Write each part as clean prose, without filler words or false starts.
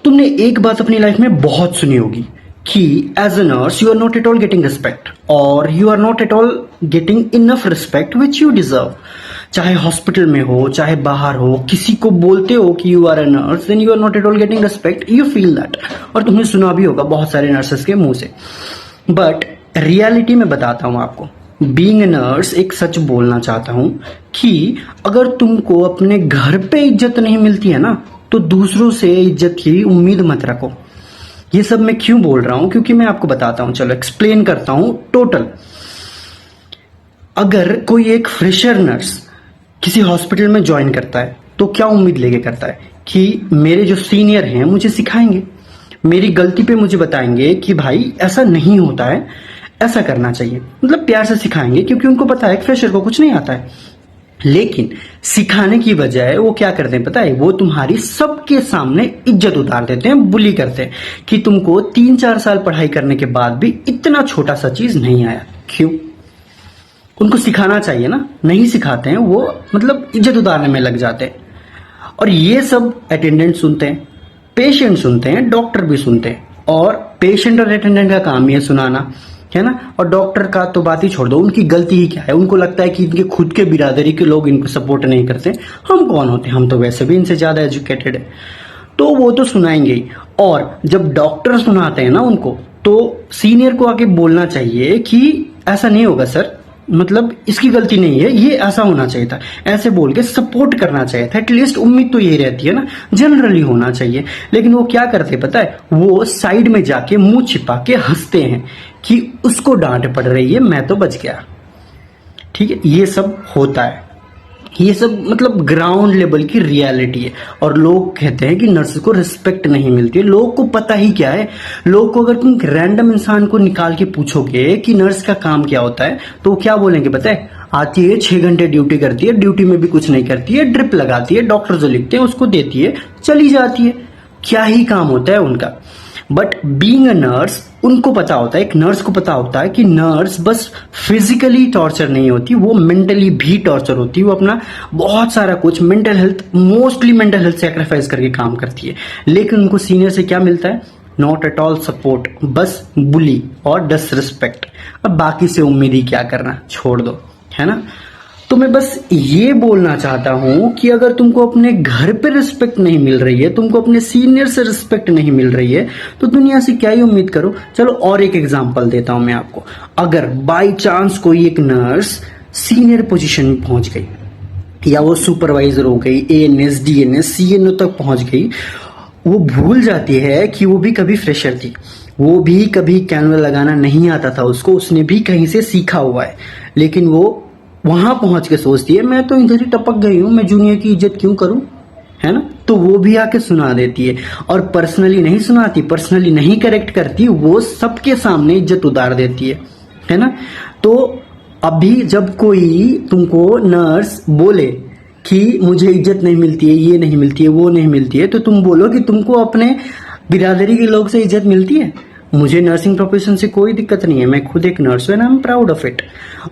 तुमने एक बात अपनी लाइफ में बहुत सुनी होगी कि as a nurse you are not at all getting respect और you are not at all getting enough respect which you deserve. चाहे हॉस्पिटल में हो चाहे बाहर हो, किसी को बोलते हो कि you are a nurse then you are not at all getting respect, you feel that. और तुमने सुना भी होगा बहुत सारे नर्सेस के मुंह से। बट रियलिटी में बताता हूं आपको, बीइंग ए नर्स एक सच बोलना चाहता हूं कि अगर तुमको अपने घर पे इज्जत नहीं मिलती है ना, तो दूसरों से इज्जत की उम्मीद मत रखो। ये सब मैं क्यों बोल रहा हूं, क्योंकि मैं आपको बताता हूं। चलो एक्सप्लेन करता हूं टोटल। अगर कोई एक फ्रेशर नर्स किसी हॉस्पिटल में ज्वाइन करता है तो क्या उम्मीद लेके करता है कि मेरे जो सीनियर हैं मुझे सिखाएंगे, मेरी गलती पे मुझे बताएंगे कि भाई ऐसा नहीं होता है, ऐसा करना चाहिए। मतलब प्यार से सिखाएंगे, क्योंकि उनको पता है फ्रेशर को कुछ नहीं आता है। लेकिन सिखाने की बजाय वो क्या करते हैं पता है, वो तुम्हारी सबके सामने इज्जत उतार देते हैं, बुली करते हैं कि तुमको 3-4 साल पढ़ाई करने के बाद भी इतना छोटा सा चीज नहीं आया। क्यों? उनको सिखाना चाहिए ना, नहीं सिखाते हैं वो, मतलब इज्जत उतारने में लग जाते हैं। और ये सब अटेंडेंट सुनते हैं, पेशेंट सुनते हैं, डॉक्टर भी सुनते हैं। और पेशेंट और अटेंडेंट का काम ही है सुनाना, है ना। और डॉक्टर का तो बात ही छोड़ दो, उनकी गलती ही क्या है। उनको लगता है कि इनके खुद के बिरादरी के लोग इनको सपोर्ट नहीं करते। हम कौन होते हैं, हम तो वैसे भी इनसे ज्यादा एजुकेटेड है, तो वो तो सुनाएंगे ही। और जब डॉक्टर सुनाते हैं ना उनको, तो सीनियर को आके बोलना चाहिए कि ऐसा नहीं होगा सर, मतलब इसकी गलती नहीं है, ये ऐसा होना चाहिए था, ऐसे बोल के सपोर्ट करना चाहिए था। एटलीस्ट उम्मीद तो यही रहती है ना, जनरली होना चाहिए। लेकिन वो क्या करते पता है, वो साइड में जाके मुंह छिपा के हंसते हैं कि उसको डांट पड़ रही है, मैं तो बच गया। ठीक है, ये सब होता है। ये सब मतलब ग्राउंड लेवल की रियलिटी है। और लोग कहते हैं कि नर्स को रिस्पेक्ट नहीं मिलती है। लोग को पता ही क्या है, लोग को अगर तुम रैंडम इंसान को निकाल के पूछोगे कि नर्स का काम क्या होता है, तो वो क्या बोलेंगे पता है, आती है 6 घंटे ड्यूटी करती है, ड्यूटी में भी कुछ नहीं करती है, ड्रिप लगाती है, डॉक्टर जो लिखते हैं उसको देती है, चली जाती है। क्या ही काम होता है उनका। बट बीइंग अ नर्स उनको पता होता है, एक नर्स को पता होता है कि नर्स बस फिजिकली टॉर्चर नहीं होती, वो मेंटली भी टॉर्चर होती है। वो अपना बहुत सारा कुछ mental health, mostly mental health sacrifice करके काम करती है। लेकिन उनको सीनियर से क्या मिलता है, नॉट एट ऑल सपोर्ट, बस बुली और डिसरिस्पेक्ट। अब बाकी से उम्मीद ही क्या करना, छोड़ दो, है ना। तो मैं बस ये बोलना चाहता हूं कि अगर तुमको अपने घर पे रिस्पेक्ट नहीं मिल रही है, तुमको अपने सीनियर से रिस्पेक्ट नहीं मिल रही है, तो दुनिया से क्या ही उम्मीद करो। चलो और एक एग्जांपल देता हूं मैं आपको। अगर बाय चांस कोई एक नर्स सीनियर पोजीशन में पहुंच गई, या वो सुपरवाइजर हो गई, एएनएस, डीएनएस, सीएनओ तक पहुंच गई, वो भूल जाती है कि वो भी कभी फ्रेशर थी, वो भी कभी कैनवा लगाना नहीं आता था उसको, उसने भी कहीं से सीखा हुआ है। लेकिन वो वहां पहुंच के सोचती है मैं तो इधर ही टपक गई हूं, मैं जूनियर की इज्जत क्यों करूं, है ना। तो वो भी आके सुना देती है। और पर्सनली नहीं सुनाती, पर्सनली नहीं करेक्ट करती, वो सबके सामने इज्जत उतार देती है ना। तो अभी जब कोई तुमको नर्स बोले कि मुझे इज्जत नहीं मिलती है, ये नहीं मिलती है, वो नहीं मिलती है, तो तुम बोलो कि तुमको अपने बिरादरी के लोग से इज्जत मिलती है। मुझे नर्सिंग प्रोफेशन से कोई दिक्कत नहीं है, मैं खुद एक नर्स हूं, I am proud of it.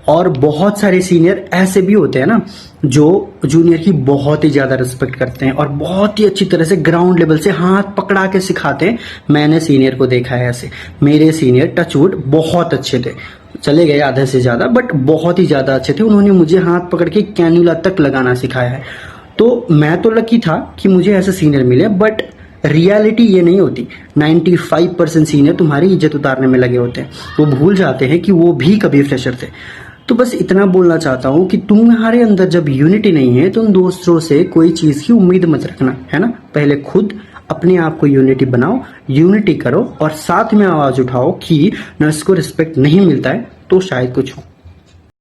और बहुत सारे सीनियर ऐसे भी होते हैं ना, जो जूनियर की बहुत ही ज्यादा रिस्पेक्ट करते हैं और बहुत ही अच्छी तरह से ग्राउंड लेवल से हाथ पकड़ा के सिखाते हैं। मैंने सीनियर को देखा है ऐसे। मेरे सीनियर टचवुड बहुत अच्छे थे, चले गए आधे से ज्यादा, बट बहुत ही ज्यादा अच्छे थे। उन्होंने मुझे हाथ पकड़ के कैन्यूला तक लगाना सिखाया है। तो मैं तो लकी था कि मुझे ऐसे सीनियर मिले। बट रियलिटी ये नहीं होती। 95% सीनियर तुम्हारी इज्जत उतारने में लगे होते हैं, वो भूल जाते हैं कि वो भी कभी फ्रेशर थे। तो बस इतना बोलना चाहता हूं कि तुम्हारे अंदर जब यूनिटी नहीं है, तुम दूसरों से कोई चीज की उम्मीद मत रखना, है ना। पहले खुद अपने आप को यूनिटी बनाओ, यूनिटी करो, और साथ में आवाज उठाओ कि नर्स को रिस्पेक्ट नहीं मिलता है तो शायद कुछ हो।